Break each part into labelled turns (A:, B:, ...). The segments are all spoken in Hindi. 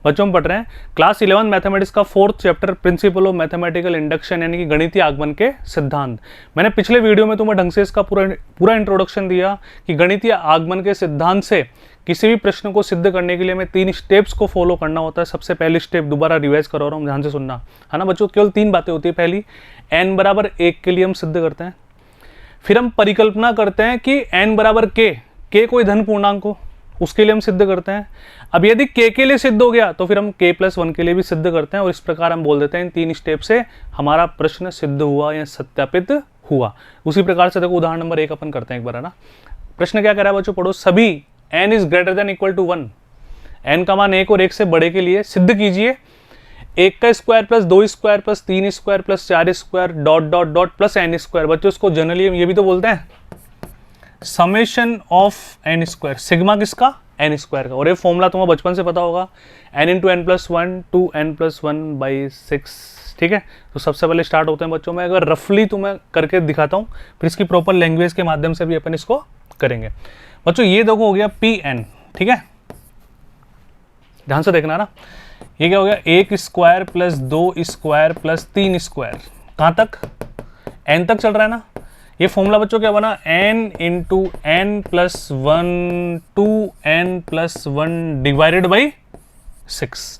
A: बच्चों हम पढ़ रहे हैं क्लास 11 मैथमेटिक्स का 4th chapter principle of mathematical induction यानी कि गणितीय आगमन के सिद्धांत। मैंने पिछले वीडियो में तुम्हें ढंग से इसका पूरा इंट्रोडक्शन दिया कि गणितीय आगमन के सिद्धांत से किसी भी प्रश्न को सिद्ध करने के लिए हमें 3 स्टेप्स को फॉलो करना होता है। सबसे पहली स्टेप दोबारा रिवाइज करो रहा हूँ, ध्यान से सुनना है ना बच्चों। केवल 3 बातें होती है। पहली, n बराबर 1 के लिए हम सिद्ध करते हैं। फिर हम परिकल्पना करते हैं कि n बराबर k कोई धन पूर्णांक हो, उसके लिए हम सिद्ध करते हैं। अब यदि k के लिए सिद्ध हो गया तो फिर हम k+1 के लिए भी सिद्ध करते हैं और इस प्रकार हम बोल देते हैं इन 3 स्टेप से हमारा प्रश्न सिद्ध हुआ या सत्यापित हुआ। उसी प्रकार से देखो उदाहरण नंबर 1 अपन करते हैं एक बार, है ना। प्रश्न क्या कह रहा है बच्चों, पढ़ो। सभी n is greater than equal to 1, n का मान 1 और 1 से बड़े के लिए सिद्ध कीजिए 1 का square plus 2 square plus 3 square plus 4 square dot dot dot plus n square. बच्चों इसको जनरली ये भी तो बोलते हैं summation of n square, sigma किसका, n स्क्वायर का। और ये फॉर्मूला तुम्हें बचपन से पता होगा, n into n plus 1 two n plus 1/6। ठीक है, तो सबसे पहले स्टार्ट होते हैं बच्चों में। अगर रफली तुम्हें करके दिखाता हूँ, फिर इसकी प्रॉपर लैंग्वेज के माध्यम से भी अपन इसको करेंगे। बच्चों ये देखो हो गया Pn, ठीक है, ध्यान से देखना ना। ये क्या हो गया, 1 square plus 2 square plus 3 square, कहाँ तक, n तक चल रहा है ना। ये फॉर्मूला बच्चों क्या बना, n into n plus 1 two n plus 1 divided by 6।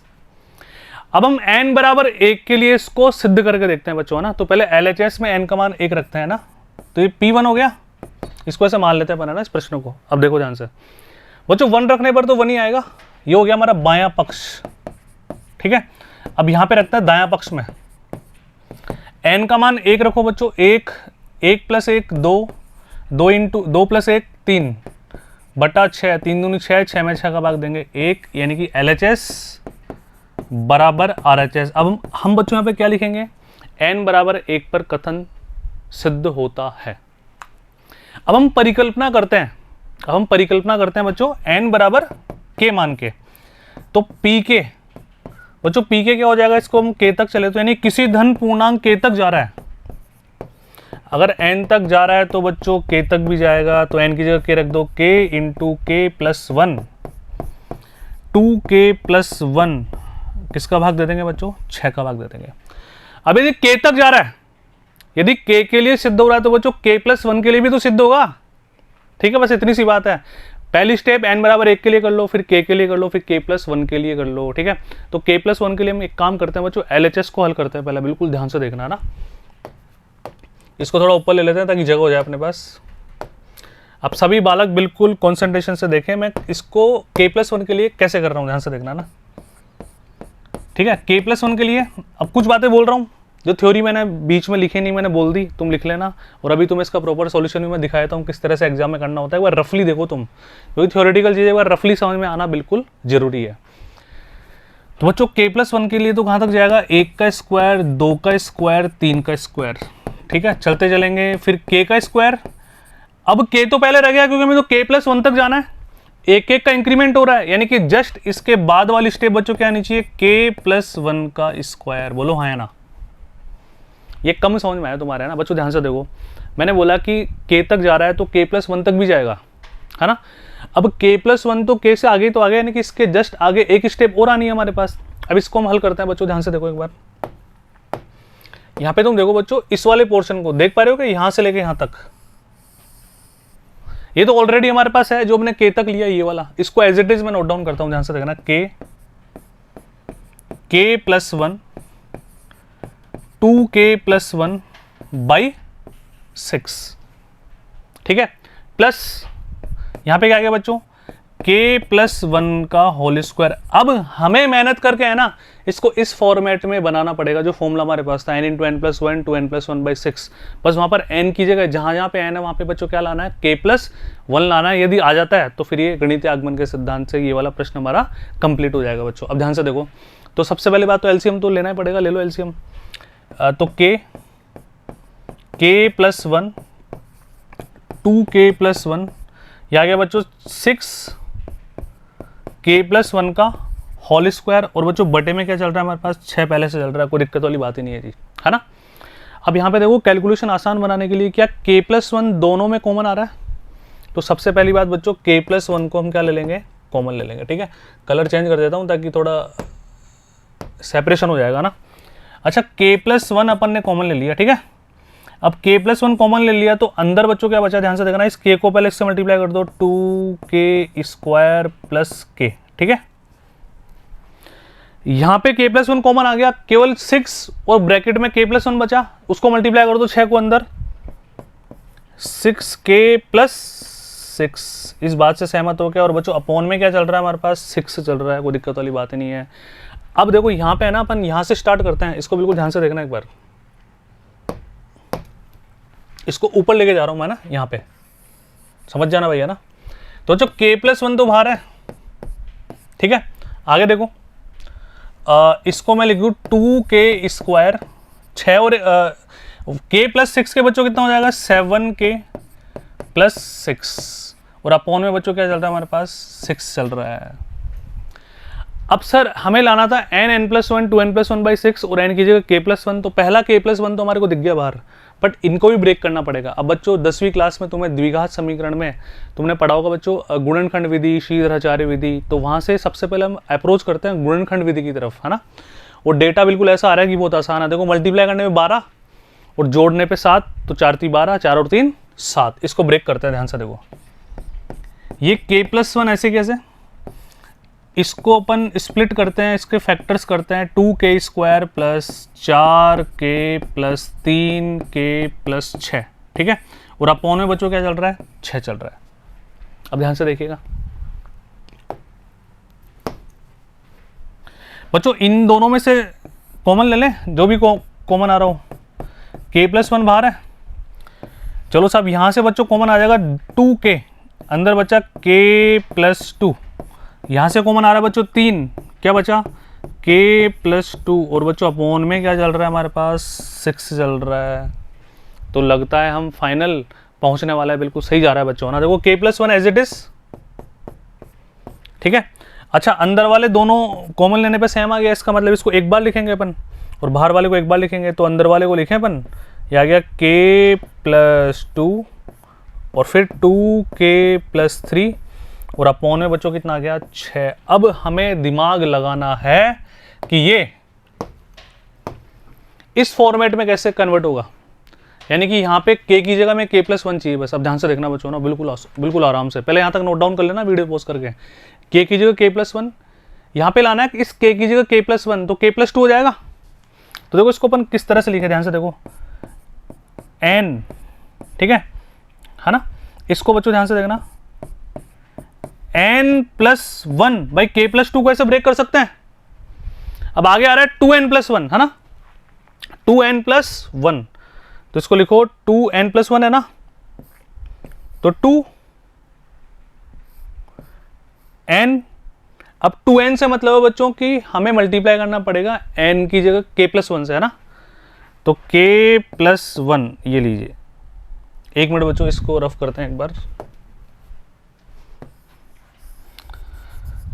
A: अब हम n बराबर 1 के लिए इसको सिद्ध करके देखते हैं बच्चों, है ना। तो पहले LHS में n का मान 1 रखते हैं ना, तो ये P1 हो गया। इसको ऐसे मान लेते हैं बनाना इस प्रश्न को। अब देखो ध्यान से बच्चों, 1 रखने पर तो 1 ही आएगा। ये हो गया हमारा बायां पक्ष, ठीक है। अब यहां पे रखता है दायां पक्ष में, n का मान 1 रखो बच्चों। 1 प्लस 1 2 इंटू 2 प्लस 1 3 बटा 6, 3 दूनी 6, 6 में 6 का भाग देंगे 1, यानी कि LHS बराबर RHS। अब हम बच्चों यहाँ पे क्या लिखेंगे, n बराबर 1 पर कथन सिद्ध होता है। अब हम परिकल्पना करते हैं बच्चों n बराबर k मान के। तो pk बच्चों, pk क्या हो जाएगा, इसको हम k तक चले तो यानी किसी धन पूर्णांक k तक जा रहा है। अगर n तक जा रहा है तो बच्चों k तक भी जाएगा, तो n की जगह k रख दो। k into k plus 1 2k plus 1 किसका भाग दे देंगे बच्चों, 6 का भाग दे देंगे। अब यदि k तक जा रहा है, यदि k के लिए सिद्ध हो रहा है तो बच्चों k+1 के लिए भी तो सिद्ध होगा। ठीक है, बस इतनी सी बात है। पहली स्टेप n बराबर 1 के लिए कर लो, फिर k के लिए कर लो, फिर k+1 के लिए कर लो। ठीक है, तो k+1 के लिए हम एक काम करते हैं बच्चों, LHS को हल करते हैं पहले। बिल्कुल ध्यान से देखना ना, इसको थोड़ा ऊपर ले लेते हैं ताकि जगह हो जाए अपने पास। अब सभी बालक बिल्कुल कंसंट्रेशन से देखें, मैं इसको k+1 के लिए कैसे कर रहा हूँ, ध्यान से देखना ना। ठीक है, k+1 के लिए अब कुछ बातें बोल रहा हूँ जो थ्योरी मैंने बीच में लिखी नहीं, मैंने बोल दी, तुम लिख लेना। और अभी तुम्हें इसका प्रॉपर सॉल्यूशन भी मैं दिखाता हूँ किस तरह से एग्जाम में करना होता है। एक बार रफली देखो तुम, क्योंकि थ्योरेटिकल चीज़ एक बार रफली समझ में आना बिल्कुल जरूरी है। तो बच्चों k+1 के लिए तो कहाँ तक जाएगा, 1 का स्क्वायर 2 का स्क्वायर 3 का स्क्वायर। ठीक है, चलते चलेंगे, फिर k का स्क्वायर। अब k तो पहले रह गया क्योंकि हमें तो k+1 तक जाना है, 1 का इंक्रीमेंट हो रहा है, यानी कि जस्ट इसके बाद वाली स्टेप बच्चों क्या आनी चाहिए, k+1 का स्क्वायर। बोलो हाँ या ना, ये कम समझ में आया तुम्हारे, है ना बच्चों। ध्यान से देखो, मैंने बोला कि k तक जा रहा है तो k+1 तक भी जाएगा, है ना। अब k+1 तो k से आगे तो आगे, यानी कि इसके जस्ट आगे एक स्टेप और आनी है हमारे पास। अब इसको हम हल करते हैं बच्चों, ध्यान से देखो एक बार। यहाँ पे तुम देखो बच्चों, इस वाले पोर्शन को देख पा रहे हो कि यहाँ से लेके यहाँ तक, ये तो ऑलरेडी हमारे पास है जो हमने k तक लिया, ये वाला। इसको एज इट इज मैं नोट डाउन करता हूँ, ध्यान से देखना। k+1 2k+1/6, ठीक है, प्लस यहाँ पे क्या आ गया बच्चों, k+1 का होल स्क्वायर। अब हमें मेहनत करके है ना इसको इस फॉर्मेट में बनाना पड़ेगा जो फॉर्मूला हमारे पास था, n into n plus 1 two n plus 1/6। बस वहाँ पर n की जगह जहाँ जहाँ पे n है वहाँ पे बच्चों क्या लाना है, k+1 लाना है। यदि आ जाता है तो फिर ये गणितीय आगमन के सिद्धांत से ये वाला प्रश्न हमारा कंप्लीट हो जाएगा बच्चों। अब ध्यान से देखो, तो सबसे पहले बात तो एलसीएम तो लेना ही पड़ेगा, ले लो एलसीएम। तो k+1 2k+1, यह आ गया बच्चों 6k+1 का होल स्क्वायर। और बच्चों बटे में क्या चल रहा है हमारे पास, 6 पहले से चल रहा है, कोई दिक्कत वाली बात ही नहीं है जी, है ना। अब यहाँ पे देखो कैलकुलेशन आसान बनाने के लिए क्या k+1 दोनों में कॉमन आ रहा है, तो सबसे पहली बात बच्चों k+1 को हम क्या ले लेंगे, कॉमन ले लेंगे। ठीक है, कलर चेंज कर देता हूँ ताकि थोड़ा सेपरेशन हो जाएगा ना। अच्छा k+1 अपन ने कॉमन ले लिया, ठीक है। अब k+1 कॉमन ले लिया तो अंदर बच्चों क्या बचा, ध्यान से देखना, इस k को पहले इससे मल्टीप्लाई कर दो, 2k² + k, ठीक है। यहां पे k+1 कॉमन आ गया, केवल 6 और ब्रैकेट में k+1 बचा, उसको मल्टीप्लाई कर दो 6 को अंदर, 6k + 6। इस बात से सहमत हो गया। और बच्चों अपॉन में क्या चल रहा है हमारे पास, 6 चल रहा है, कोई दिक्कत वाली बात ही नहीं है। अब देखो यहाँ पे है ना, अपन यहाँ से स्टार्ट करते हैं, इसको बिल्कुल ध्यान से देखना एक बार, इसको ऊपर लेके जा रहा हूँ मैं ना, यहाँ पे समझ जाना भैया ना। तो जो k+1 तो बाहर है, ठीक है। आगे देखो, इसको मैं लिखूँ 2k², 6 और k + 6 के बच्चों कितना हो जाएगा, 7k + 6, और अपॉन में बच्चों क्या चल रहा है हमारे पास, 6 चल रहा है। अब सर हमें लाना था n+1 2n+1/6 और n की जगह k+1, तो पहला k+1 तो हमारे को दिख गया बाहर, बट इनको भी ब्रेक करना पड़ेगा। अब बच्चों 10वीं क्लास में तुम्हें द्विघात समीकरण में तुमने पढ़ा होगा बच्चों गुणनखंड विधि, श्रीधराचार्य विधि, तो वहाँ से सबसे पहले हम अप्रोच करते हैं गुणनखंड विधि की तरफ, है ना। और डेटा बिल्कुल ऐसा आ रहा है कि बहुत आसान है। देखो मल्टीप्लाई करने में 12 और जोड़ने पे 7, तो 4 × 3 = 12, 4 और 3 = 7। इसको ब्रेक करते हैं, ध्यान से देखो, ये k+1 ऐसे कैसे, इसको अपन स्प्लिट करते हैं, इसके फैक्टर्स करते हैं, 2k² + 4k + 3k + 6, ठीक है। और अपॉन में बच्चों क्या चल रहा है, 6 चल रहा है। अब ध्यान से देखिएगा बच्चों, इन दोनों में से कॉमन ले लें, जो भी कॉमन आ रहा हो। k+1 बाहर है, चलो साहब यहाँ से बच्चों कॉमन आ जाएगा 2k, अंदर बचा k + 2, यहाँ से कॉमन आ रहा है बच्चों 3, क्या बचा k + 2, और बच्चों अपॉन में क्या चल रहा है हमारे पास, 6 चल रहा है। तो लगता है हम फाइनल पहुँचने वाला है, बिल्कुल सही जा रहा है बच्चों ना। देखो k+1 एज इट इज, ठीक है। अच्छा अंदर वाले दोनों कॉमन लेने पे सेम आ गया, इसका मतलब इसको एक बार लिखेंगे अपन और बाहर वाले को एक बार लिखेंगे, तो अंदर वाले को लिखें अपन, ये आ गया k + 2 और फिर 2k + 3 और अपॉन में बच्चों कितना आ गया, 6। अब हमें दिमाग लगाना है कि ये इस फॉर्मेट में कैसे कन्वर्ट होगा, यानी कि यहाँ पे k की जगह में k+1 चाहिए बस। अब ध्यान से देखना बच्चों ना, बिल्कुल आराम से, पहले यहाँ तक नोट डाउन कर लेना वीडियो पॉज करके। k की जगह k+1, यहाँ पे लाना है इस k की जगह k+1, तो k + 2 हो जाएगा। तो देखो इसको अपन किस तरह से लिखे, ध्यान से देखो, n, ठीक है ना। इसको बच्चों ध्यान से देखना, n+1 भाई k + 2 को ऐसे ब्रेक कर सकते हैं। अब आगे आ रहा है 2n+1, है ना, 2n+1, तो इसको लिखो 2n+1 है ना, तो 2n। अब 2n से मतलब है बच्चों कि हमें मल्टीप्लाई करना पड़ेगा n की जगह k+1 से, है ना। तो k+1 ये लीजिए, एक मिनट बच्चों इसको रफ करते हैं एक बार।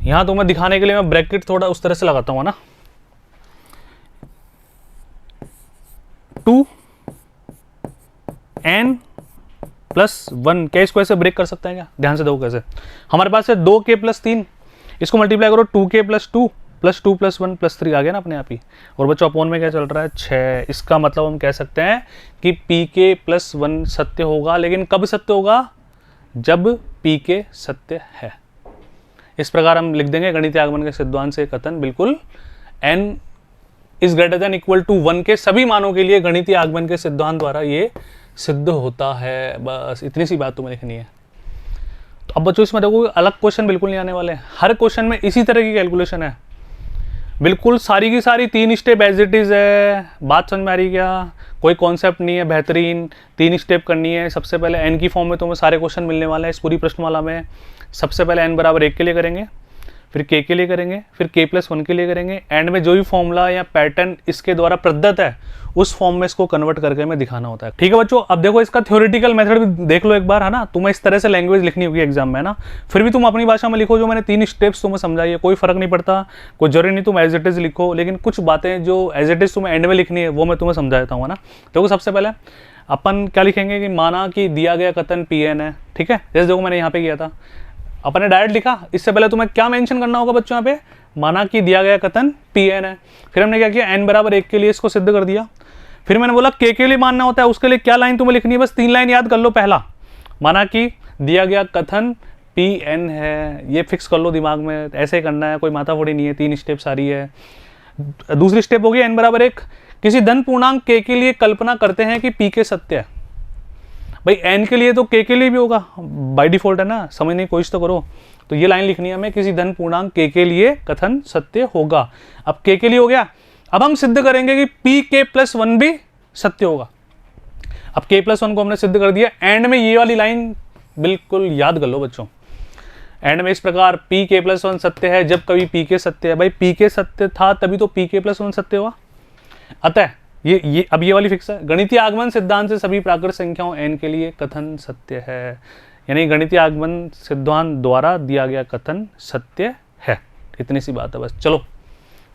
A: यहां तो मैं दिखाने के लिए मैं ब्रैकेट थोड़ा उस तरह से लगाता हूं ना, 2n+1, क्या इसको ऐसे ब्रेक कर सकते हैं क्या, ध्यान से देखो कैसे। हमारे पास है 2k + 3, इसको मल्टीप्लाई करो 2k + 2 + 2 + 1 + 3 आ गया ना अपने आप ही। और बच्चों अपॉन में क्या चल रहा है, 6। इसका मतलब हम कह सकते हैं कि pk+1 सत्य होगा, लेकिन कब सत्य होगा, जब pk सत्य है। इस प्रकार हम लिख देंगे गणितीय आगमन के सिद्धांत से कथन बिल्कुल n > = 1 के सभी मानों के लिए गणितीय आगमन के सिद्धांत द्वारा ये सिद्ध होता है। बस इतनी सी बात तुम्हें लिखनी है। तो अब बच्चों इसमें देखो अलग क्वेश्चन बिल्कुल नहीं आने वाले, हर क्वेश्चन में इसी तरह की कैलकुलेशन है, बिल्कुल सारी की सारी 3 स्टेप एज इट इज है। बात समझ में आ रही क्या, कोई कॉन्सेप्ट नहीं है, बेहतरीन 3 स्टेप करनी है। सबसे पहले n की फॉर्म में तुम्हें सारे क्वेश्चन मिलने वाले हैं इस पूरी प्रश्नमाला में। सबसे पहले n = 1 के लिए करेंगे, फिर k के लिए करेंगे, फिर k+1 के लिए करेंगे। एंड में जो भी फॉर्मूला या पैटर्न इसके द्वारा प्रदत्त है उस फॉर्म में इसको कन्वर्ट करके हमें दिखाना होता है, ठीक है बच्चों। अब देखो इसका थ्योरेटिकल मेथड भी देख लो एक बार, है ना। तुम्हें इस तरह से लैंग्वेज लिखनी होगी एग्जाम में, है ना। फिर भी तुम अपनी भाषा में लिखो, जो मैंने 3 स्टेप्स तुम्हें समझाई है, कोई फर्क नहीं पड़ता, कोई जरूरी नहीं तुम एज इट इज लिखो, लेकिन कुछ बातें जो एज इट इज तुम्हें एंड में लिखनी है वो मैं तुम्हें समझा देता हूँ, है ना। देखो सबसे पहले अपन क्या लिखेंगे कि माना कि दिया गया कथन Pn है, ठीक है। जैसे देखो मैंने यहाँ पे किया था, अपन ने डायरेक्ट लिखा। इससे पहले तुम्हें क्या मेंशन करना होगा बच्चों, यहाँ पे माना कि दिया गया कथन पी एन है। फिर हमने क्या किया, n बराबर 1 के लिए इसको सिद्ध कर दिया। फिर मैंने बोला k के लिए मानना होता है, उसके लिए क्या लाइन तुम्हें लिखनी है, बस 3 लाइन याद कर लो। पहला माना कि दिया गया कथन पी एन है, ये फिक्स कर लो दिमाग में, ऐसे ही करना है, कोई माथाफोड़ी नहीं है, 3 स्टेप सारी है। दूसरी स्टेप होगी n बराबर 1, किसी धन पूर्णांक k के लिए कल्पना करते हैं कि p के सत्य है। भाई n के लिए तो k के लिए भी होगा बाय डिफॉल्ट है ना, समझने की कोशिश तो करो। तो ये लाइन लिखनी है हमें, किसी धन पूर्णांक k के लिए कथन सत्य होगा। अब k के लिए हो गया, अब हम सिद्ध करेंगे कि pk+1 भी सत्य होगा। अब k+1 को हमने सिद्ध कर दिया। एंड में ये वाली लाइन बिल्कुल याद कर लो बच्चों, एंड में इस प्रकार pk+1 सत्य है जब कभी pk सत्य है। भाई pk सत्य था तभी तो pk+1 सत्य हुआ। अतः ये अब ये वाली फिक्स है, गणितीय आगमन सिद्धांत से सभी प्राकृत संख्याओं n के लिए कथन सत्य है, यानी गणितीय आगमन सिद्धांत द्वारा दिया गया कथन सत्य है। इतनी सी बात है बस। चलो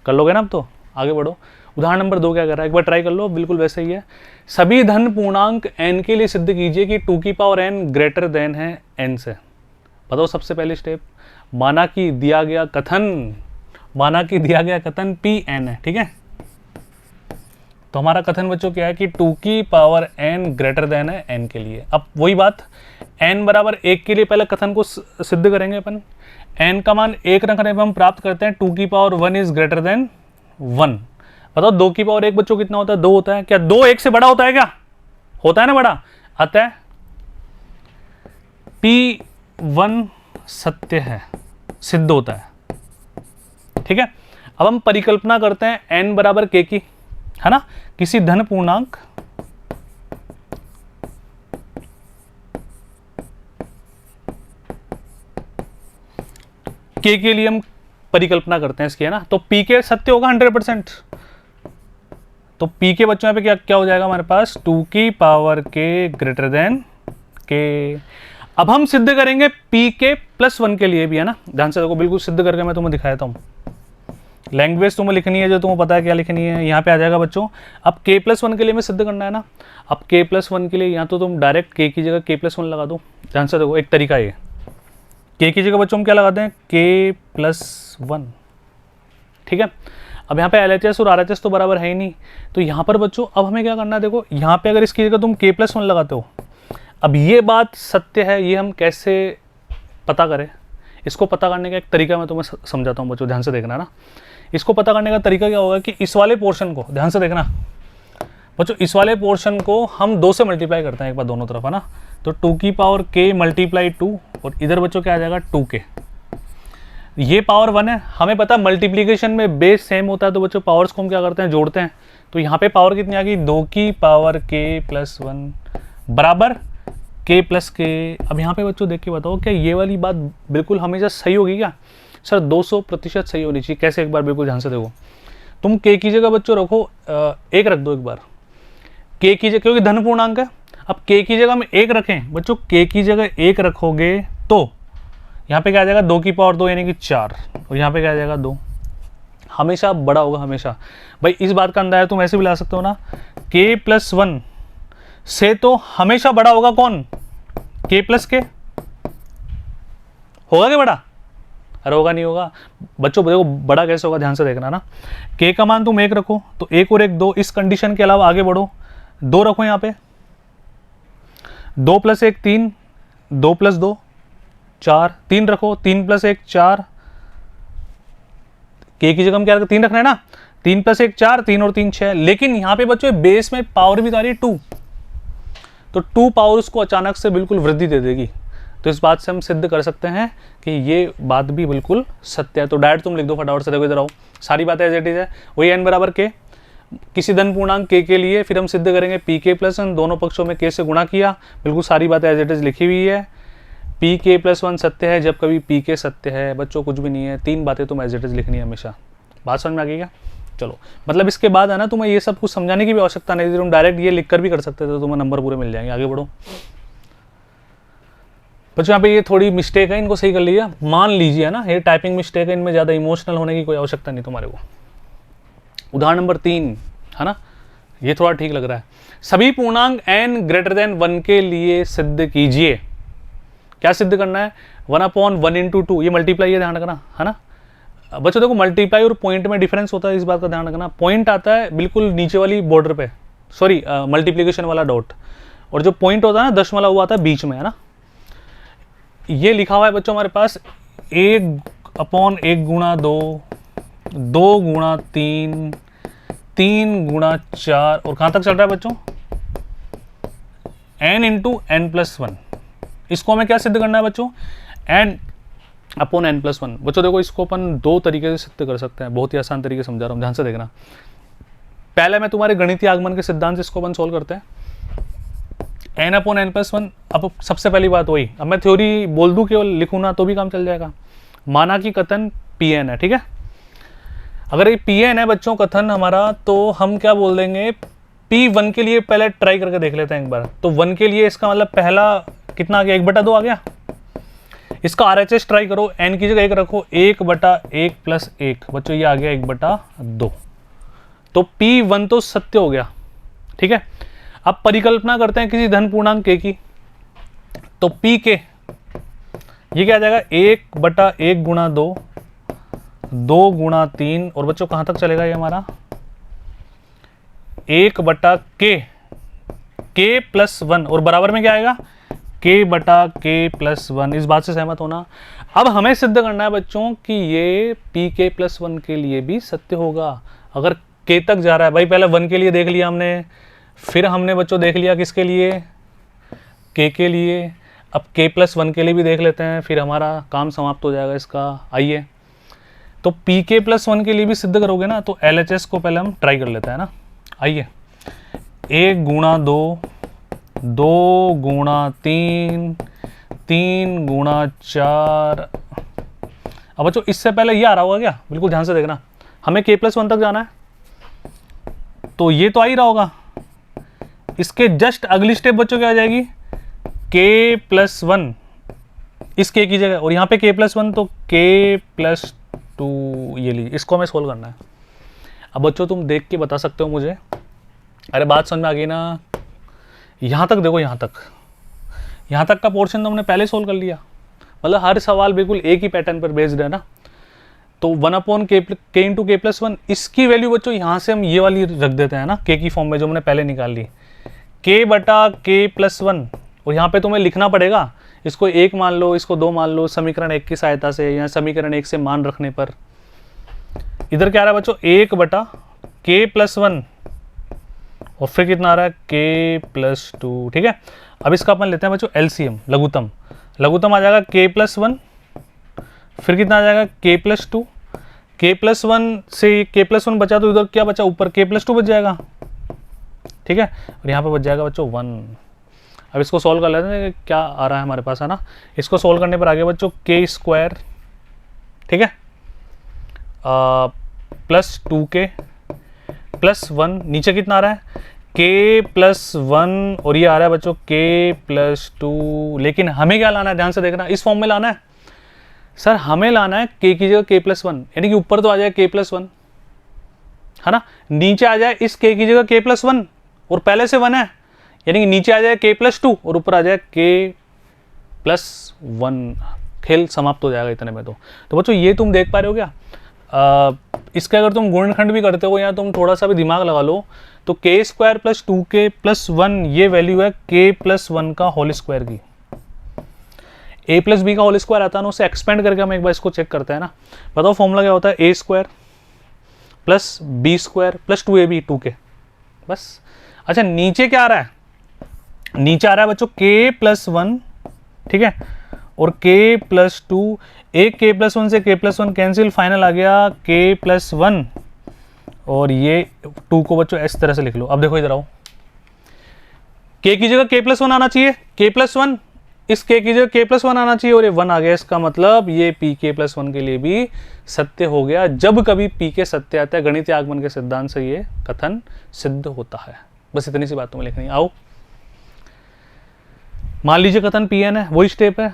A: कर लोगे ना, अब तो आगे बढ़ो। उदाहरण नंबर 2 क्या कर रहा है, एक बार ट्राई कर लो, बिल्कुल वैसे ही है। सभी धन पूर्णांक n के लिए सिद्ध कीजिए कि 2 की पावर n ग्रेटर देन है n से। बताओ सबसे पहली स्टेप, माना कि दिया गया कथन Pn है, ठीक है। तो हमारा कथन बच्चों क्या है कि 2 की पावर n ग्रेटर देन है n के लिए। अब वही बात, n बराबर 1 के लिए पहले कथन को सिद्ध करेंगे अपन। n का मान 1 रखने पर हम प्राप्त करते हैं 2 की पावर 1 इज ग्रेटर देन 1। बताओ 2 की पावर 1 बच्चों कितना होता है, 2 होता है। क्या 2 1 से बड़ा होता है, क्या होता है ना बड़ा। अतः P1 सत्य है, सिद्ध होता है, ठीक है। अब हम परिकल्पना करते हैं n बराबर k की, है ना, किसी धन पूर्णांक k के लिए हम परिकल्पना करते हैं इसकी, है ना। तो p के सत्य होगा 100%। तो p के बच्चों पे क्या हो जाएगा हमारे पास, 2 की power k greater than k। अब हम सिद्ध करेंगे pk+1 के लिए भी, है ना। ध्यान से देखो, बिल्कुल सिद्ध करके मैं तुम्हें दिखाता हूँ। लैंग्वेज तुम्हें लिखनी है जो तुम्हें पता है क्या लिखनी है, यहाँ पे आ जाएगा बच्चों। अब k+1 के लिए मैं सिद्ध करना है ना। अब k+1 के लिए यहाँ तो तुम डायरेक्ट k की जगह k+1 लगा दो। ध्यान से देखो, एक तरीका ये, k की जगह बच्चों हम क्या लगाते हैं, k+1, ठीक है। अब यहाँ पे LHS और RHS तो बराबर है ही नहीं, तो यहाँ पर बच्चों अब हमें क्या करना है, देखो यहाँ पे अगर इसकी जगह तुम k+1 लगाते हो, अब ये बात सत्य है, ये हम कैसे पता करें। इसको पता करने का एक तरीका मैं तुम्हें समझाता हूँ बच्चों, ध्यान से देखना ना। इसको पता करने का तरीका क्या होगा कि इस वाले पोर्शन को, ध्यान से देखना बच्चों, इस वाले पोर्शन को हम 2 से मल्टीप्लाई करते हैं एक बार दोनों तरफ, है ना। तो 2 की पावर k मल्टीप्लाई 2, और इधर बच्चों क्या आ जाएगा 2k। ये पावर 1 है, हमें पता है मल्टीप्लीकेशन में बेस सेम होता है, तो बच्चों पावर्स को हम क्या करते हैं, जोड़ते हैं। तो यहाँ पे पावर कितनी आ गई, 2 की पावर k+1 बराबर k+k। अब यहाँ पे बच्चों देख के बताओ, क्या ये वाली बात बिल्कुल हमेशा सही होगी क्या। सर 200% सही होनी चाहिए। कैसे, एक बार बिल्कुल ध्यान से देखो। तुम k की जगह बच्चों रखो 1 रख दो एक बार, k की जगह, क्योंकि धन पूर्णांक है। अब k की जगह में 1 रखें बच्चों, k की जगह 1 रखोगे तो यहाँ पे क्या आ जाएगा, 2 की पावर 2 यानी कि 4, और यहाँ पे क्या आ जाएगा 2। हमेशा बड़ा होगा, हमेशा। भाई इस बात का अंदाजा तुम ऐसे भी ला सकते हो ना, k+1 से तो हमेशा बड़ा होगा कौन, k+k। होगा क्या बड़ा, अरे होगा नहीं होगा बच्चों। देखो बड़ा कैसे होगा, ध्यान से देखना ना। k का मान तुम 1 रखो तो 1 और 1 2, इस कंडीशन के अलावा आगे बढ़ो, 2 रखो यहाँ पे, 2 + 1 3, 2 + 2 4, 3 रखो, 3 + 1 4। k की जगह हम क्या 3 रखना है ना, 3 + 1 4, 3 और 3 6। लेकिन यहाँ पे बच्चों बेस में पावर भी तो आ रही है 2, तो 2 पावर उसको अचानक से बिल्कुल वृद्धि दे देगी। तो इस बात से हम सिद्ध कर सकते हैं कि ये बात भी बिल्कुल सत्य है। तो डायरेक्ट तुम लिख दो फटाफट से, देखो इधर आओ, सारी बातें एज इट इज है। वही n बराबर k, किसी धन पूर्णांक k के लिए फिर हम सिद्ध करेंगे pk+1, दोनों पक्षों में k से गुणा किया, बिल्कुल सारी बातें एज इट इज लिखी हुई है। pk+1 सत्य है जब कभी pk सत्य है। बच्चों कुछ भी नहीं है, 3 बातें तुम एज इट इज लिखनी है हमेशा। बात समझ में आ गई क्या। चलो, मतलब इसके बाद है ना, तुम्हें ये सब कुछ समझाने की भी आवश्यकता नहीं थी, तुम डायरेक्ट ये लिख कर भी कर सकते थे, तो तुम्हें नंबर पूरे मिल जाएंगे। आगे बढ़ो बच्चों, यहाँ पे ये थोड़ी मिस्टेक है, इनको सही कर लीजिए। मान लीजिए ना, ये टाइपिंग मिस्टेक है, इनमें ज़्यादा इमोशनल होने की कोई आवश्यकता नहीं तुम्हारे को। उदाहरण नंबर 3 है ना, ये थोड़ा ठीक लग रहा है। सभी पूर्णांक n ग्रेटर देन 1 के लिए सिद्ध कीजिए। क्या सिद्ध करना है, 1/1 × 2, ये मल्टीप्लाई है, ध्यान रखना, है ना। बच्चों देखो मल्टीप्लाई और पॉइंट में डिफरेंस होता है, इस बात का ध्यान रखना। पॉइंट आता है बिल्कुल नीचे वाली बॉर्डर पे, सॉरी मल्टीप्लिकेशन वाला डॉट, और जो पॉइंट होता है ना दशमलव वो आता है बीच में, है ना। ये लिखा हुआ है बच्चों हमारे पास 1/1 गुणा 2, 2 गुणा 3, 3 गुणा 4, और कहाँ तक चल रहा है बच्चों, n into N plus one. इसको हमें क्या सिद्ध करना है बच्चों, n upon n plus one. बच्चों देखो इसको अपन दो तरीके से सिद्ध कर सकते हैं, बहुत ही आसान तरीके समझा रहा हूँ, ध्यान से देखना। पहले मैं तुम्हारे गणितीय आगमन के सिद्धांत से इसको अपन सोल्व करते हैं, n upon N plus one. अब सबसे पहली बात वही, अब मैं थ्योरी बोल दूं केवल लिखूँ ना तो भी काम चल जाएगा। माना कि कथन Pn है, ठीक है। अगर ये Pn है बच्चों कथन हमारा, तो हम क्या बोल देंगे, P1 के लिए पहले ट्राई करके देख लेते हैं एक बार। तो 1 के लिए इसका मतलब पहला कितना आ गया, 1/2 आ गया। इसका RHS ट्राई करो, n की जगह 1 रखो, 1/1 प्लस 1 बच्चों ये आ गया 1/2। तो P1 तो सत्य हो गया, ठीक है। अब परिकल्पना करते हैं किसी धन पूर्णांक k की, तो P के ये क्या आ जाएगा, 1/1 गुणा 2, 2 गुणा 3, और बच्चों कहां तक चलेगा ये हमारा 1/k प्लस 1, और बराबर में क्या आएगा k/k प्लस 1। इस बात से सहमत होना। अब हमें सिद्ध करना है बच्चों कि ये pk प्लस 1 के लिए भी सत्य होगा। अगर k तक जा रहा है, भाई पहले 1 के लिए देख लिया हमने, फिर हमने बच्चों देख लिया किसके लिए, k के लिए, अब k प्लस 1 के लिए भी देख लेते हैं, फिर हमारा काम समाप्त हो जाएगा इसका। आइए तो pk प्लस 1 के लिए भी सिद्ध करोगे ना, तो LHS को पहले हम ट्राई कर लेते हैं ना। आइए 1 गुणा 2, 2 गुणा 3, 3 गुणा 4। अब बच्चों इससे पहले ये आ रहा होगा क्या, बिल्कुल ध्यान से देखना, हमें k प्लस 1 तक जाना है, तो ये तो आ ही रहा होगा। इसके जस्ट अगली स्टेप बच्चों क्या आ जाएगी, k प्लस 1 इस k की जगह, और यहाँ पे k प्लस 1 तो k प्लस 2, ये लीजिए, इसको हमें सोल्व करना है। अब बच्चों तुम देख के बता सकते हो मुझे, अरे बात समझ में आ गई ना। यहाँ तक देखो, यहाँ तक का पोर्शन तो हमने पहले सोल्व कर लिया, मतलब हर सवाल बिल्कुल एक ही पैटर्न पर बेस्ड है ना। तो 1/k इंटू k प्लस 1, इसकी वैल्यू बच्चों यहाँ से हम ये वाली रख देते हैं ना, k की फॉर्म में जो हमने पहले निकाल ली, k/k प्लस 1, और यहाँ पे तुम्हें लिखना पड़ेगा, इसको 1 मान लो, इसको 2 मान लो, समीकरण 1 की सहायता से या समीकरण 1 से मान रखने पर। इधर क्या आ रहा है बच्चों, 1/k प्लस 1, और फिर कितना आ रहा है k प्लस 2, ठीक है। अब इसका अपन लेते हैं बच्चों LCM, लघुत्तम आ जाएगा k प्लस 1, फिर कितना आ जाएगा k प्लस 2, k प्लस 1 से k प्लस 1 बचा, तो इधर क्या बचा, ऊपर k प्लस 2 बच जाएगा, ठीक है, और यहाँ पे बच जाएगा बच्चों 1। अब इसको सॉल्व कर लेते हैं, क्या आ रहा है हमारे पास, है ना। इसको सॉल्व करने पर आ गया बच्चों k², ठीक है, प्लस 2k प्लस 1, नीचे कितना आ रहा है k प्लस 1, और ये आ रहा है बच्चों k प्लस 2। लेकिन हमें क्या लाना है, ध्यान से देखना, इस फॉर्म में लाना है सर, हमें लाना है k की जगह k प्लस 1, यानी कि ऊपर तो आ जाए k प्लस 1, है ना, नीचे आ जाए इस k की जगह k प्लस 1, और पहले से 1 है, यानी कि नीचे आ जाए k प्लस 2 और ऊपर आ जाए k प्लस 1। खेल समाप्त हो जाएगा इतने में। तो बच्चों ये तुम देख पा रहे हो क्या, इसके अगर तुम गुणनखंड भी करते हो या तुम थोड़ा सा भी दिमाग लगा लो, तो k² प्लस 2k प्लस 1 ये वैल्यू है k प्लस 1 का होल स्क्वायर की। a प्लस बी का होल स्क्वायर आता है ना, उसे एक्सपेंड करके हम एक बार इसको चेक करते हैं ना। बताओ फॉर्मूला क्या होता है, a² plus b² plus 2ab 2k, बस। अच्छा नीचे क्या आ रहा है, नीचे आ रहा है बच्चों k प्लस 1, ठीक है, और k प्लस 2, एक k प्लस 1 से k प्लस 1 कैंसिल, फाइनल आ गया k प्लस 1, और ये 2 को बच्चों इस तरह से लिख लो। अब देखो इधर आओ, k की जगह k प्लस 1 आना चाहिए, k प्लस 1, इस k की जगह k प्लस 1 आना चाहिए, और ये 1 आ गया। इसका मतलब ये pk प्लस 1 के लिए भी सत्य हो गया। जब कभी pk सत्य आता है, गणितीय आगमन के सिद्धांत से ये कथन सिद्ध होता है। बस इतनी सी बात तुम्हें लिखनी है। आओ मान लीजिए कथन Pn है, वही स्टेप है,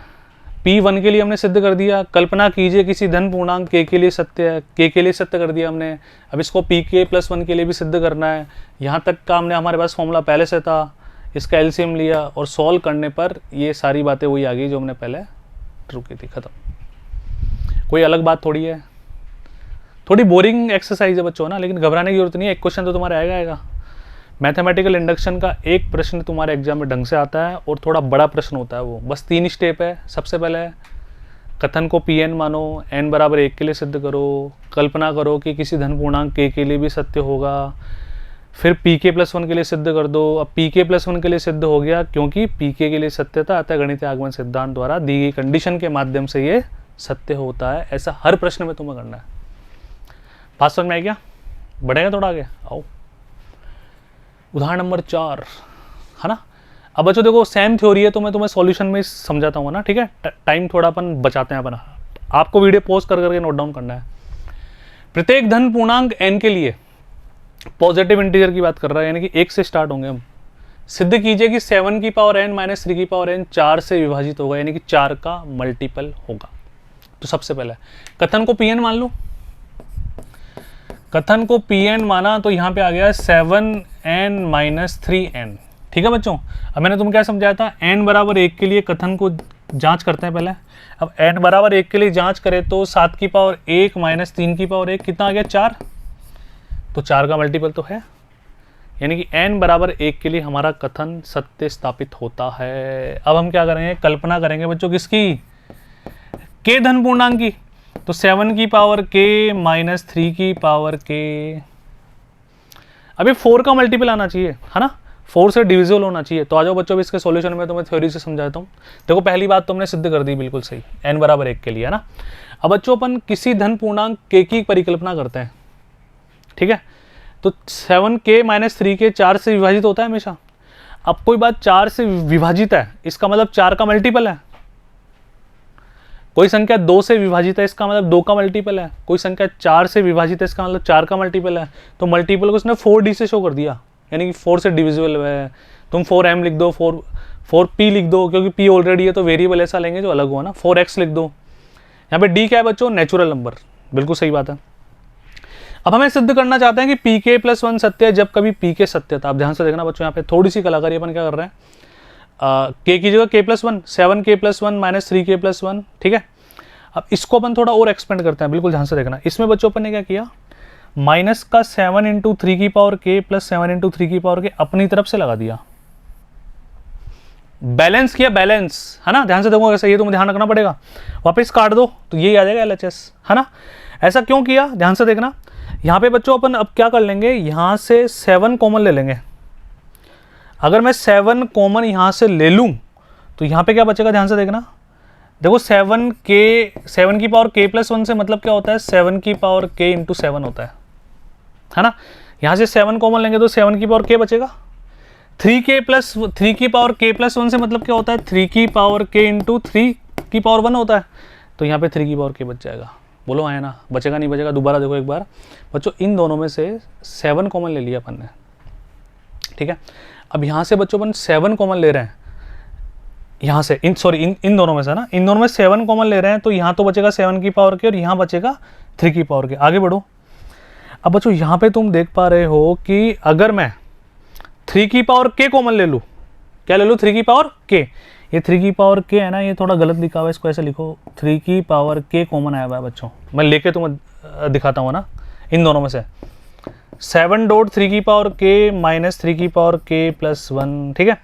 A: P1 के लिए हमने सिद्ध कर दिया। कल्पना कीजिए किसी धन पूर्णांक k के लिए सत्य है, k के लिए सत्य कर दिया हमने। अब इसको pk प्लस 1 के लिए भी सिद्ध करना है। यहाँ तक का हमने, हमारे पास फॉर्मूला पहले से था, इसका एलसीएम लिया और सॉल्व करने पर ये सारी बातें वही आ गई जो हमने पहले ट्रू की थी। खत्म, कोई अलग बात थोड़ी है। थोड़ी बोरिंग एक्सरसाइज है बच्चों ना, लेकिन घबराने की जरूरत नहीं है, एक क्वेश्चन तो तुम्हारे आएगा। मैथमेटिकल इंडक्शन का एक प्रश्न तुम्हारे एग्जाम में ढंग से आता है और थोड़ा बड़ा प्रश्न होता है वो, बस 3 स्टेप है। सबसे पहले है कथन को Pn मानो, n बराबर 1 के लिए सिद्ध करो, कल्पना करो कि किसी धन पूर्णांक k के लिए भी सत्य होगा, फिर pk+1 के लिए सिद्ध कर दो। अब pk+1 के लिए सिद्ध हो गया क्योंकि pk के लिए सत्यता अतः गणितीय आगमन सिद्धांत द्वारा दी गई कंडीशन के माध्यम से ये सत्य होता है। ऐसा हर प्रश्न में तुम्हें करना है। बात समझ में आ गया? बढ़ेगा थोड़ा आगे, आओ उदाहरण नंबर 4, है ना। अब बच्चों देखो सेम थ्योरी है तो मैं तुम्हें सॉल्यूशन में समझाता हूँ ना, ठीक है। टाइम थोड़ा अपन बचाते हैं अपना, आपको वीडियो पॉज कर करके नोट डाउन करना है। प्रत्येक धन पूर्णांक n के लिए पॉजिटिव इंटीजर की बात कर रहा है, यानी कि 1 से स्टार्ट होंगे हम। सिद्ध कीजिए कि 7 की पावर n माइनस 3 की पावर n 4 से विभाजित होगा, यानी कि 4 का मल्टीपल होगा। तो सबसे पहले कथन को Pn मान लो। कथन को Pn माना तो यहाँ पे आ गया 7n माइनस 3n, ठीक है बच्चों। अब मैंने तुम क्या समझाया था, n बराबर 1 के लिए कथन को जांच करते हैं पहले। अब n बराबर 1 के लिए जांच करें तो 7 की पावर 1 माइनस 3 की पावर 1 कितना आ गया, 4। तो 4 का मल्टीपल तो है, यानी कि n बराबर 1 के लिए हमारा कथन सत्य स्थापित होता है। अब हम क्या करेंगे, कल्पना करेंगे बच्चों किसकी, k धन पूर्णांक की। तो 7 की पावर k माइनस 3 की पावर k, अभी 4 का मल्टीपल आना चाहिए, है ना, 4 से डिविजिबल होना चाहिए। तो आ जाओ बच्चों, इसके सॉल्यूशन में तुम्हें थ्योरी से समझाता हूँ। देखो पहली बात तो हमने सिद्ध कर दी बिल्कुल सही, n बराबर 1 के लिए, है ना। अब बच्चों अपन किसी धन पूर्णांक k की परिकल्पना करते हैं, ठीक है। तो 7k माइनस 3k 4 से विभाजित होता है हमेशा। अब कोई बात 4 से विभाजित है, इसका मतलब 4 का मल्टीपल है। कोई संख्या 2 से विभाजित है, इसका मतलब 2 का मल्टीपल है। कोई संख्या 4 से विभाजित है, इसका मतलब 4 का मल्टीपल है। तो मल्टीपल को उसने 4d से शो कर दिया, यानी कि 4 से डिविजिबल है। तुम 4m लिख दो, 4p लिख दो, क्योंकि p ऑलरेडी है तो वेरिएबल ऐसा लेंगे जो अलग हुआ ना। 4x लिख दो। यहाँ पे d क्या है बच्चों, नेचुरल नंबर, बिल्कुल सही बात है। अब हमें सिद्ध करना चाहते हैं कि pk+1 सत्य है जब कभी pk सत्य था। आप ध्यान से देखना बच्चों, यहाँ पे थोड़ी सी कलाकारी अपन क्या कर रहे हैं, k की जगह k+1, 7k+1 माइनस 3k+1, ठीक है। अब इसको अपन थोड़ा और एक्सपेंड करते हैं, बिल्कुल ध्यान से देखना। इसमें बच्चों अपन ने क्या किया, माइनस का 7 इंटू 3 की पावर k प्लस 7 इंटू 3 की पावर k अपनी तरफ से लगा दिया, बैलेंस किया, बैलेंस, है ना। ध्यान से देखो कैसे, ये तुम्हें ध्यान रखना पड़ेगा। वापस काट दो तो यही आ जाएगा LHS, है ना। ऐसा क्यों किया, ध्यान से देखना। यहाँ पे बच्चों अपन अब क्या कर लेंगे, यहाँ से 7 कॉमन ले लेंगे। अगर मैं 7 कॉमन यहाँ से ले लूँ तो यहाँ पे क्या बचेगा, ध्यान से देखना। देखो 7 की पावर k+1 से मतलब क्या होता है, 7 की पावर k इंटू 7 होता है ना। यहाँ से 7 कॉमन लेंगे तो 7 की पावर k बचेगा। 3 की पावर k+1 से मतलब क्या होता है, 3 की पावर k इंटू 3 की पावर 1 होता है। तो यहाँ पे 3 की पावर k बच जाएगा। बोलो आया ना, बचेगा नहीं बचेगा, दोबारा देखो एक बार बच्चों। इन दोनों में से 7 कॉमन ले लिया अपन ने, ठीक है। अब यहाँ से बच्चों अपन 7 कॉमन ले रहे हैं, यहाँ से इन दोनों में से ना, इन दोनों में 7 कॉमन ले रहे हैं। तो यहाँ तो बचेगा 7 की पावर k और यहाँ बचेगा 3 की पावर k। आगे बढ़ो। अब बच्चों यहाँ पे तुम देख पा रहे हो कि अगर मैं 3 की पावर k कॉमन ले लूँ, क्या ले लूँ, 3 की पावर k। ये 3 की पावर k है ना, ये थोड़ा गलत लिखा हुआ है, इसको ऐसे लिखो, 3 की पावर k कॉमन आया हुआ है बच्चों। मैं लेके तुम्हें दिखाता हूँ ना, इन दोनों में से 7 डॉट 3 की पावर k माइनस 3 की पावर k प्लस 1, ठीक है।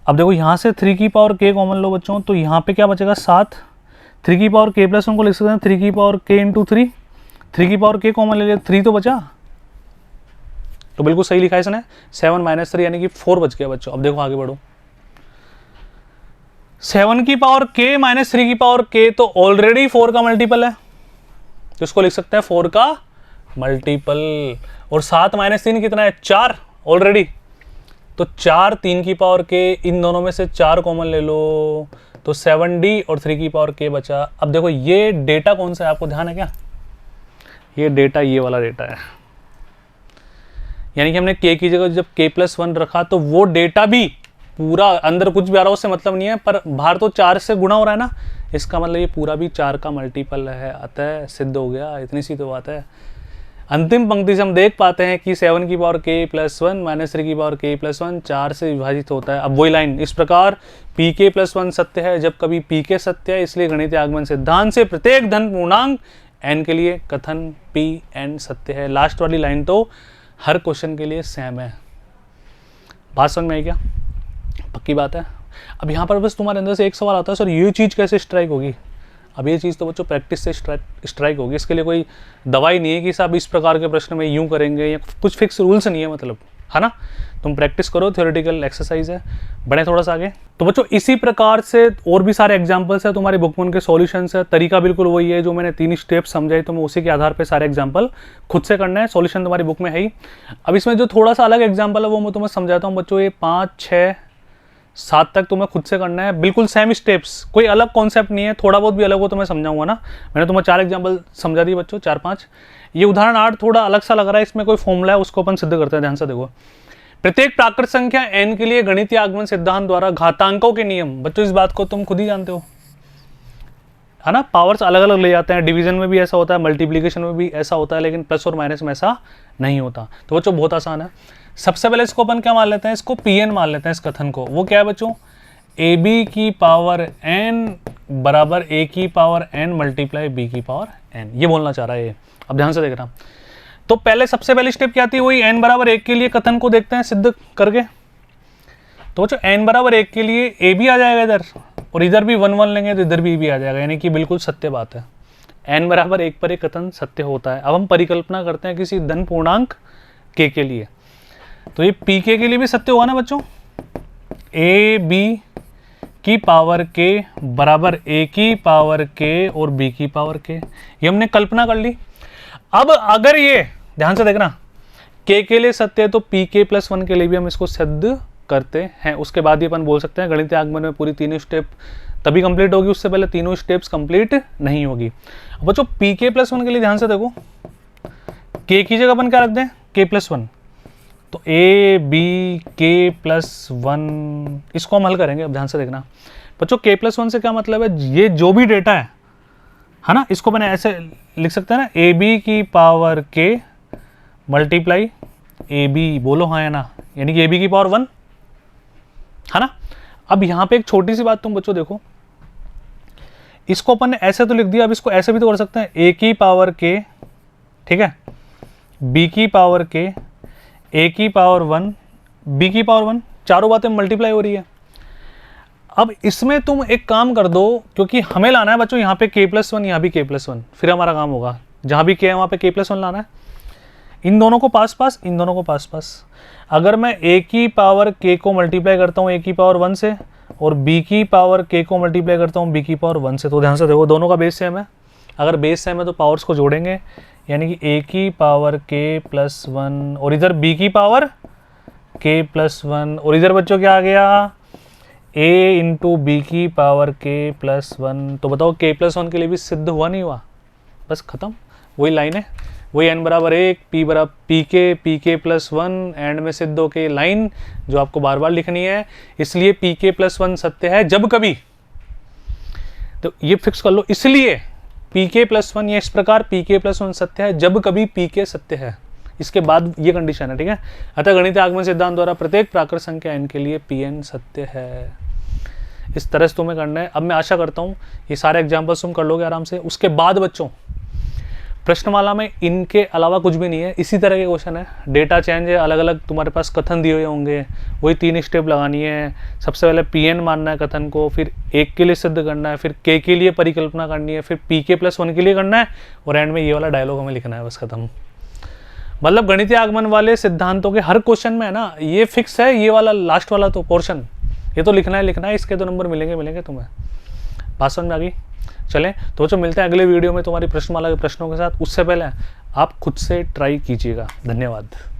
A: अब देखो यहाँ से 3 की पावर k कॉमन लो बच्चों, तो यहाँ पे क्या बचेगा, 7। 3 की पावर k प्लस 1 को लिख सकते हैं 3 की पावर k इंटू 3। 3 की पावर k कॉमन ले लिया, 3 तो बचा, तो बिल्कुल सही लिखा है इसने। 7 माइनस 3 यानी कि 4 बच गया बच्चों। अब देखो आगे बढ़ो। 7 की पावर k माइनस 3 की पावर k तो ऑलरेडी 4 का मल्टीपल है, तो इसको लिख सकते हैं 4 का मल्टीपल। और 7 माइनस 3 कितना है, 4 ऑलरेडी। तो 4 3 की पावर k, इन दोनों में से 4 कॉमन ले लो, तो 7d और 3 की पावर k बचा। अब देखो ये डेटा कौन सा है, आपको ध्यान है क्या, ये डेटा ये वाला डेटा है। यानी कि हमने k की जगह जब k+1 रखा तो वो डेटा भी पूरा, अंदर कुछ भी आ रहा है उससे मतलब नहीं है, पर बाहर तो 4 से गुणा हो रहा है ना, इसका मतलब ये पूरा भी 4 का मल्टीपल है। अतः सिद्ध हो गया, इतनी सी तो बात है। अंतिम पंक्ति से हम देख पाते हैं कि 7 की पावर k+1 माइनस 3 की पावर k+1 4 से विभाजित होता है। अब वही लाइन, इस प्रकार pk+1 सत्य है जब कभी pk सत्य है, इसलिए गणितीय आगमन सिद्धांत से प्रत्येक धन पूर्णांक एन के लिए कथन पी एन सत्य है। लास्ट वाली लाइन तो हर क्वेश्चन के लिए सेम है। बात समझ में आई क्या? पक्की बात है। अब यहाँ पर बस तुम्हारे अंदर से एक सवाल आता है, सर ये चीज़ कैसे स्ट्राइक होगी? अब ये चीज़ तो बच्चों प्रैक्टिस से स्ट्राइक होगी। इसके लिए कोई दवाई नहीं है कि साहब इस प्रकार के प्रश्न में यूँ करेंगे, या कुछ फिक्स रूल्स नहीं है, मतलब है ना। तुम प्रैक्टिस करो, थ्योरेटिकल एक्सरसाइज है। बढ़े थोड़ा सा आगे। तो बच्चों इसी प्रकार से और भी सारे एग्जाम्पल्स है तुम्हारी बुक में, उनके सॉल्यूशंस है। तरीका बिल्कुल वही है जो मैंने 3 स्टेप्स समझाई, तो मैं उसी के आधार पे सारे एग्जाम्पल खुद से करना है। सॉल्यूशन तुम्हारी बुक में है ही। अब इसमें जो थोड़ा सा अलग एग्जाम्पल है वो मैं तुम्हें समझाता हूँ बच्चों। ये 5, 6, 7 तक तुम्हें खुद से करना है, बिल्कुल सेम स्टेप्स, कोई अलग कॉन्सेप्ट नहीं है। थोड़ा बहुत भी अलग हो तो मैं समझाऊंगा ना। मैंने तुम्हें 4 एग्जाम्पल समझा दिए बच्चों, 4, 5। ये उदाहरण 8 थोड़ा अलग सा लग रहा है, इसमें कोई फॉर्मूला है, उसको अपन सिद्ध करते हैं। ध्यान से देखो। प्रत्येक प्राकृत संख्या n के लिए गणितीय आगमन सिद्धांत द्वारा घातांकों के नियम, बच्चों इस बात को तुम खुद ही जानते हो, है ना। पावर्स अलग अलग ले जाते हैं, डिवीजन में भी ऐसा होता है, मल्टीप्लिकेशन में भी ऐसा होता है, लेकिन प्लस और माइनस में ऐसा नहीं होता। तो बच्चों बहुत आसान है। सबसे पहले इसको अपन क्या मान लेते हैं, इसको pn मान लेते हैं इस कथन को। वो क्या है बच्चों, ab की पावर n बराबर a की पावर n मल्टीप्लाई b की पावर n, ये बोलना चाह रहा है ये। अब ध्यान से देखना। तो पहले सबसे पहली स्टेप क्या थी, वही n बराबर 1 के लिए कथन को देखते हैं सिद्ध करके। तो बच्चों n बराबर 1 के लिए a भी आ जाएगा इधर, और इधर भी 1 1 लेंगे तो इधर भी आ जाएगा, यानी कि बिल्कुल सत्य बात है। n बराबर 1 पर एक कथन सत्य होता है। अब हम परिकल्पना करते हैं किसी धन पूर्णांक k के लिए, तो ये pk के लिए भी सत्य होगा ना बच्चों। a b की पावर k बराबर a की पावर k और b की पावर k, ये हमने कल्पना कर ली। अब अगर ये ध्यान से देखना k के लिए सत्य है, तो pk + 1 के लिए भी हम इसको सिद्ध करते हैं। उसके बाद ही अपन बोल सकते हैं गणितीय आगमन में पूरी 3 स्टेप तभी कंप्लीट होगी, उससे पहले तीनों स्टेप्स कंप्लीट नहीं होगी। अब बच्चों pk + 1 के लिए ध्यान से देखो, k की जगह अपन क्या रख दें, k + 1, तो a b k + 1, इसको हम हल करेंगे। अब ध्यान से देखना बच्चों, k + 1 से क्या मतलब है, ये जो भी डेटा है ना, इसको मैंने ऐसे लिख सकते हैं ना, ए बी की power k multiply A B, बोलो हाँ या ना, यानी कि ए बी की पावर 1, है ना। अब यहाँ पे एक छोटी सी बात तुम बच्चों देखो, इसको अपन ने ऐसे तो लिख दिया, अब इसको ऐसे भी तो कर सकते हैं, a की पावर k, ठीक है, b की पावर k, a की पावर 1, b की पावर 1, चारों बातें मल्टीप्लाई हो रही है। अब इसमें तुम एक काम कर दो, क्योंकि हमें लाना है बच्चों यहाँ पे k + 1, यहाँ भी k + 1, फिर हमारा काम होगा। जहाँ भी k है वहाँ पे k + 1 लाना है। इन दोनों को पास पास, इन दोनों को पास पास। अगर मैं a की पावर k को मल्टीप्लाई करता हूँ a की पावर 1 से, और b की पावर k को मल्टीप्लाई करता हूँ b की पावर 1 से, तो ध्यान से देखो दोनों का बेस सेम है। अगर बेस सेम है तो पावर्स को जोड़ेंगे, यानी कि a की पावर k + 1, और इधर b की पावर k + 1, और इधर बच्चों क्या आ गया, a × b की पावर k + 1। तो बताओ k + 1 के लिए भी सिद्ध हुआ नहीं हुआ? बस खत्म, वही लाइन है, वही n बराबर 1, p बराबर pk + 1, एंड में सिद्ध होके लाइन जो आपको बार बार लिखनी है। इसलिए pk + 1 सत्य है जब कभी, तो ये फिक्स कर लो, इसलिए pk + 1, ये इस प्रकार pk + 1 सत्य है जब कभी pk सत्य है। इसके बाद ये कंडीशन है, ठीक है। अतः गणितीय आगमन सिद्धांत द्वारा प्रत्येक प्राकृत संख्या n के लिए pn सत्य है। इस तरह से तुम्हें करना है। अब मैं आशा करता हूँ ये सारे एग्जाम्पल्स तुम कर लोगे आराम से। उसके बाद बच्चों प्रश्नमाला में इनके अलावा कुछ भी नहीं है, इसी तरह के क्वेश्चन है। डेटा चेंज है, अलग अलग तुम्हारे पास कथन दिए हुए होंगे, वही 3 स्टेप लगानी है। सबसे पहले pn मानना है कथन को, फिर 1 के लिए सिद्ध करना है, फिर k के लिए परिकल्पना करनी है, फिर pk + 1 के लिए करना है, और एंड में ये वाला डायलॉग हमें लिखना है, बस खत्म। मतलब गणितीय आगमन वाले सिद्धांतों के हर क्वेश्चन में है ना, ये फिक्स है, ये वाला लास्ट वाला तो पोर्शन ये तो लिखना है। इसके 2 नंबर मिलेंगे तुम्हें। बात समझ में आ गई? चलें तो जो मिलते हैं अगले वीडियो में तुम्हारी प्रश्नमाला के प्रश्नों के साथ। उससे पहले आप खुद से ट्राई कीजिएगा। धन्यवाद।